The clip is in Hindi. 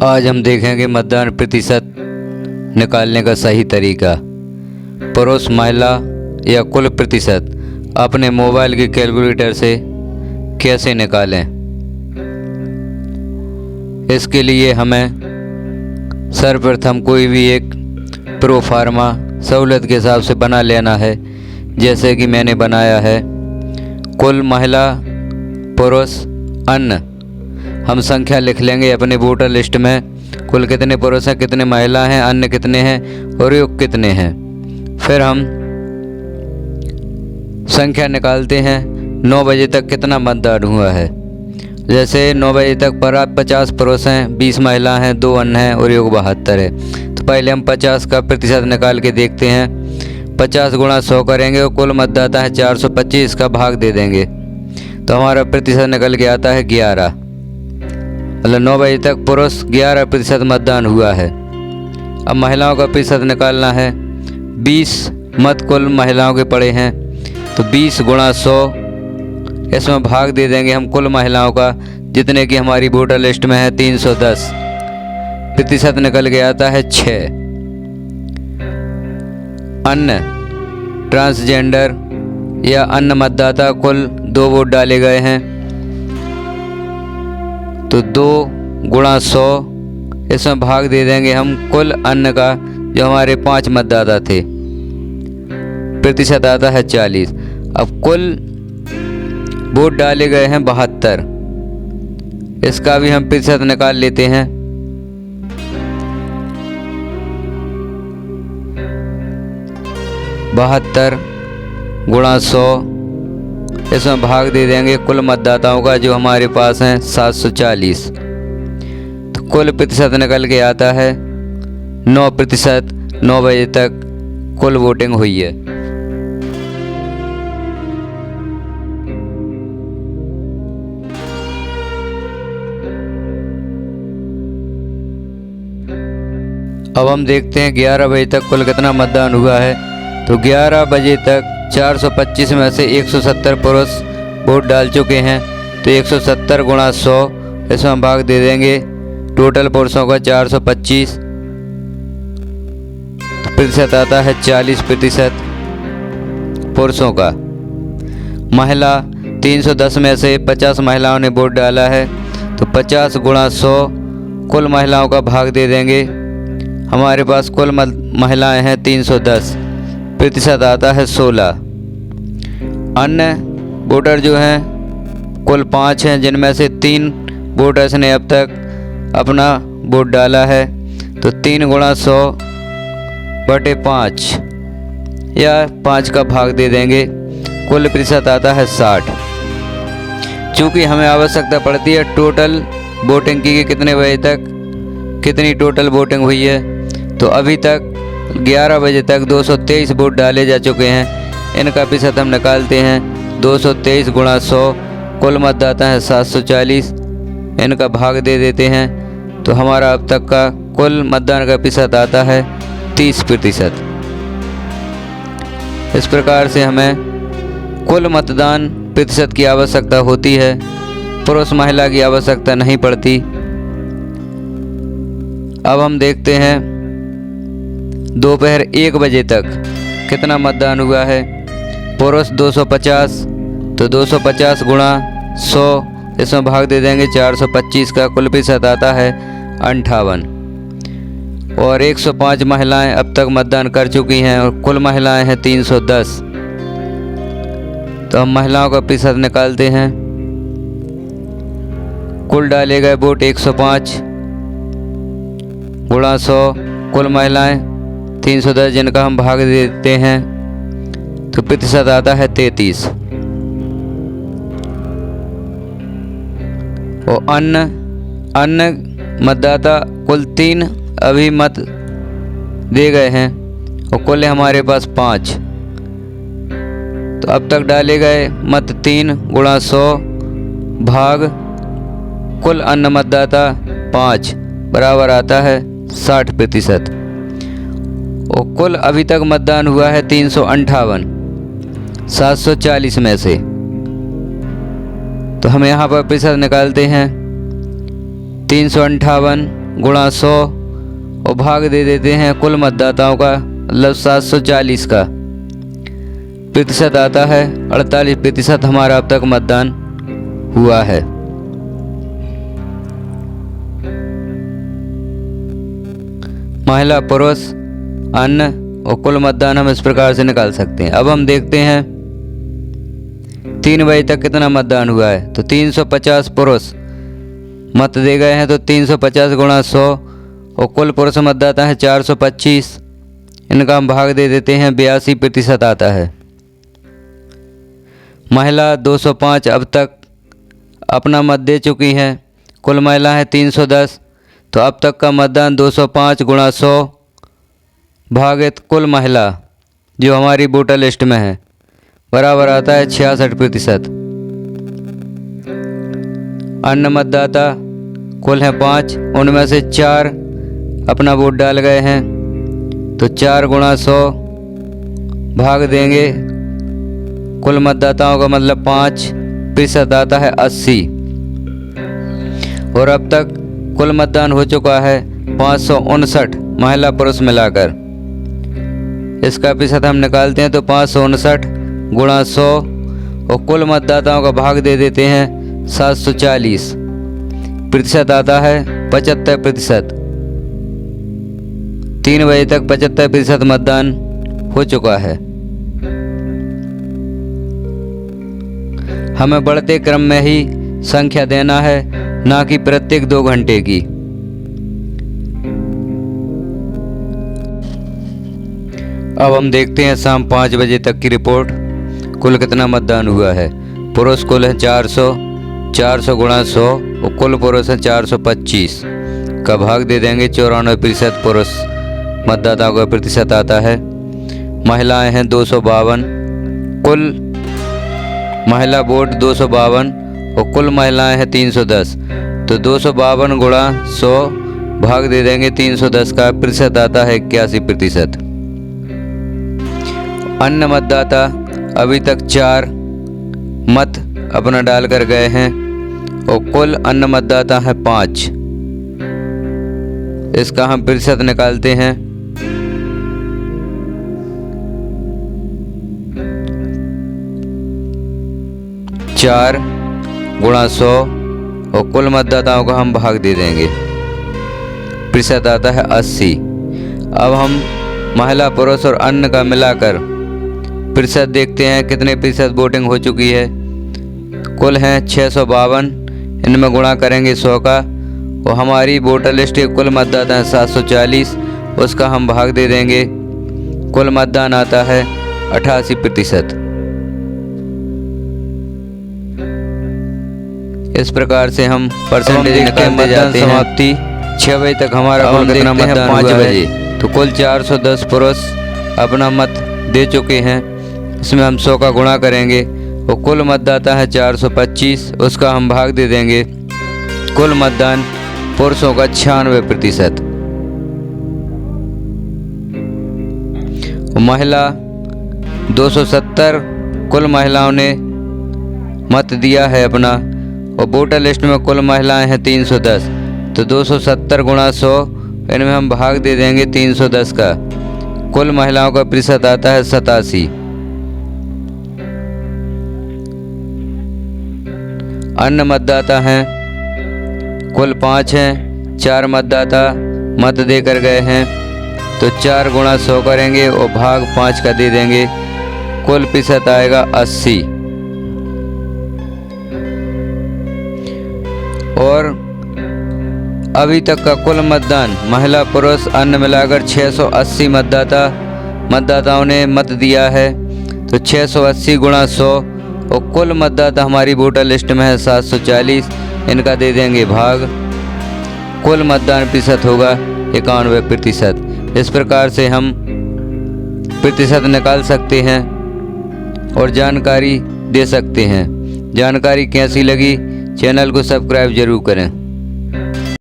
आज हम देखेंगे मतदान प्रतिशत निकालने का सही तरीका। पुरुष, महिला या कुल प्रतिशत अपने मोबाइल के कैलकुलेटर से कैसे निकालें। इसके लिए हमें सर्वप्रथम कोई भी एक प्रोफार्मा सहूलियत के हिसाब से बना लेना है। जैसे कि मैंने बनाया है कुल महिला, पुरुष, अन्य। हम संख्या लिख लेंगे अपने वोटर लिस्ट में, कुल कितने पुरुष हैं, कितने महिला हैं, अन्य कितने हैं और योग कितने हैं। फिर हम संख्या निकालते हैं 9 बजे तक कितना मतदान हुआ है। जैसे 9 बजे तक पर 50 पुरुष हैं, 20 महिला हैं, 2 अन्य हैं और योग 72 है। तो पहले हम 50 का प्रतिशत निकाल के देखते हैं। 50 गुणा 100 करेंगे और कुल मतदाता है 425 का भाग दे देंगे तो हमारा प्रतिशत निकल के आता है 11। मतलब 9 बजे तक पुरुष 11% मतदान हुआ है। अब महिलाओं का प्रतिशत निकालना है। 20 मत कुल महिलाओं के पड़े हैं तो 20 गुणा 100 इसमें भाग दे देंगे हम कुल महिलाओं का, जितने की हमारी वोटर लिस्ट में है 310। प्रतिशत निकल के आता है 6। अन्य ट्रांसजेंडर या अन्य मतदाता कुल 2 वोट डाले गए हैं तो 2 गुणा 100 इसमें भाग दे देंगे हम कुल अन्य का, जो हमारे 5 मतदाता थे। प्रतिशत आता है 40। अब कुल वोट डाले गए हैं 72, इसका भी हम प्रतिशत निकाल लेते हैं। बहत्तर गुणा 100 इसमें भाग दे देंगे कुल मतदाताओं का, जो हमारे पास हैं 740। तो कुल प्रतिशत निकल के आता है 9%। 9 बजे तक कुल वोटिंग हुई है। अब हम देखते हैं 11 बजे तक कुल कितना मतदान हुआ है। तो 11 बजे तक 425 में से 170 पुरुष वोट डाल चुके हैं तो 170 गुणा 100 इसमें भाग दे देंगे। टोटल पुरुषों का 425, तो प्रतिशत आता है 40% पुरुषों का। महिला 310 में से 50 महिलाओं ने वोट डाला है तो 50 गुणा 100 कुल महिलाओं का भाग दे देंगे। हमारे पास कुल महिलाएं हैं 310, प्रतिशत आता है 16। अन्य वोटर जो हैं कुल 5 हैं, जिनमें से 3 वोटर्स ने अब तक अपना वोट डाला है तो 3 गुणा 100 बटे 5 या 5 का भाग दे देंगे। कुल प्रतिशत आता है 60। चूँकि हमें आवश्यकता पड़ती है टोटल वोटिंग की कि कितने बजे तक कितनी टोटल वोटिंग हुई है, तो अभी तक 11 बजे तक 223 वोट डाले जा चुके हैं। इनका प्रतिशत हम निकालते हैं। 223 गुणा 100 कुल मतदाता है 740, इनका भाग दे देते हैं तो हमारा अब तक का कुल मतदान का प्रतिशत आता है 30%। इस प्रकार से हमें कुल मतदान प्रतिशत की आवश्यकता होती है, पुरुष महिला की आवश्यकता नहीं पड़ती। अब हम देखते हैं दोपहर 1 बजे तक कितना मतदान हुआ है। पुरुष 250 तो 250 गुणा 100 इसमें भाग दे देंगे 425 का, कुल प्रतिशत आता है 58। और 105 महिलाएं अब तक मतदान कर चुकी हैं और कुल महिलाएं हैं 310। तो हम महिलाओं का प्रतिशत निकालते हैं। कुल डाले गए वोट 105 गुणा 100 कुल महिलाएं 310, जिनका हम भाग देते हैं तो प्रतिशत आता है 33। और अन्य मतदाता कुल 3 अभी मत दे गए हैं और कुल हमारे पास 5। तो अब तक डाले गए मत 3 गुणा 100 भाग कुल अन्य मतदाता 5 बराबर आता है 60%। और कुल अभी तक मतदान हुआ है 358 740 में से। तो हम यहाँ पर प्रतिशत निकालते हैं। 358 गुणा 100 और भाग दे देते हैं कुल मतदाताओं का, मतलब 740 का। प्रतिशत आता है 48% हमारा अब तक मतदान हुआ है। महिला, पुरुष, अन्य और कुल मतदान हम इस प्रकार से निकाल सकते हैं। अब हम देखते हैं 3 बजे तक कितना मतदान हुआ है। तो 350 पुरुष मत दे गए हैं, तो 350 गुणा 100 और कुल पुरुष मतदाता है 425। इनका हम भाग दे देते हैं, 82% आता है। महिला 205 अब तक अपना मत दे चुकी हैं, कुल महिला है 310, तो अब तक का मतदान 205 गुणा 100 भागित कुल महिला जो हमारी वोटर लिस्ट में है बराबर आता है 66%। अन्य मतदाता कुल हैं 5, उनमें से 4 अपना वोट डाल गए हैं, तो 4 गुणा 100 भाग देंगे कुल मतदाताओं का, मतलब 5% आता है 80। और अब तक कुल मतदान हो चुका है 559 महिला पुरुष मिलाकर। इसका प्रतिशत हम निकालते हैं, तो 559 गुणा 100 और कुल मतदाताओं का भाग दे देते हैं 740। प्रतिशत आता है 75%। 3 बजे तक 75% मतदान हो चुका है। हमें बढ़ते क्रम में ही संख्या देना है, ना कि प्रत्येक 2 घंटे की। अब हम देखते हैं शाम 5 बजे तक की रिपोर्ट। कुल कितना मतदान हुआ है। पुरुष कुल है 400 गुणा 100 और कुल पुरुष है 425 का भाग दे देंगे 94% पुरुष मतदाताओं का प्रतिशत आता है। महिलाएं हैं 252, कुल महिला वोट 252 और कुल महिलाएं हैं 310, तो 252 गुणा 100 भाग दे देंगे 310 का, प्रतिशत आता है 81%। अन्य मतदाता अभी तक 4 मत अपना डाल कर गए हैं और कुल अन्य मतदाता है 5। इसका हम प्रतिशत निकालते हैं, चार गुणा 100 और कुल मतदाताओं का हम भाग दे देंगे, प्रतिशत आता है 80। अब हम महिला, पुरुष और अन्य का मिलाकर प्रतिशत देखते हैं कितने प्रतिशत वोटिंग हो चुकी है। कुल हैं 652, इनमें गुणा करेंगे 100 का और हमारी वोटर लिस्ट के कुल मतदाता हैं 740, उसका हम भाग दे देंगे। कुल मतदान आता है 88%। इस प्रकार से हम परसेंटेज निकालते जाते हैं। समाप्ति 6 बजे तक हमारा कुल कितना मतदान 5 बजे, तो कुल 410 पुरुष अपना मत दे चुके हैं। इसमें हम 100 का गुणा करेंगे और कुल मतदाता है 425, उसका हम भाग दे देंगे। कुल मतदान पुरुषों का 96%। महिला 270 कुल महिलाओं ने मत दिया है अपना, और वोटर लिस्ट में कुल महिलाएं हैं 310, तो 270 गुणा 100 इनमें हम भाग दे देंगे 310 का। कुल महिलाओं का प्रतिशत आता है 87। अन्य मतदाता हैं कुल 5 हैं, 4 मतदाता मत देकर गए हैं, तो 4 गुणा 100 करेंगे और भाग 5 का दे देंगे। कुल प्रतिशत आएगा 80। और अभी तक का कुल मतदान महिला, पुरुष, अन्य मिलाकर 680 मतदाताओं ने मत दिया है, तो 680 गुणा 100 और कुल मतदाता हमारी वोटर लिस्ट में है 740, इनका दे देंगे भाग। कुल मतदान प्रतिशत होगा 91%। इस प्रकार से हम प्रतिशत निकाल सकते हैं और जानकारी दे सकते हैं। जानकारी कैसी लगी, चैनल को सब्सक्राइब जरूर करें।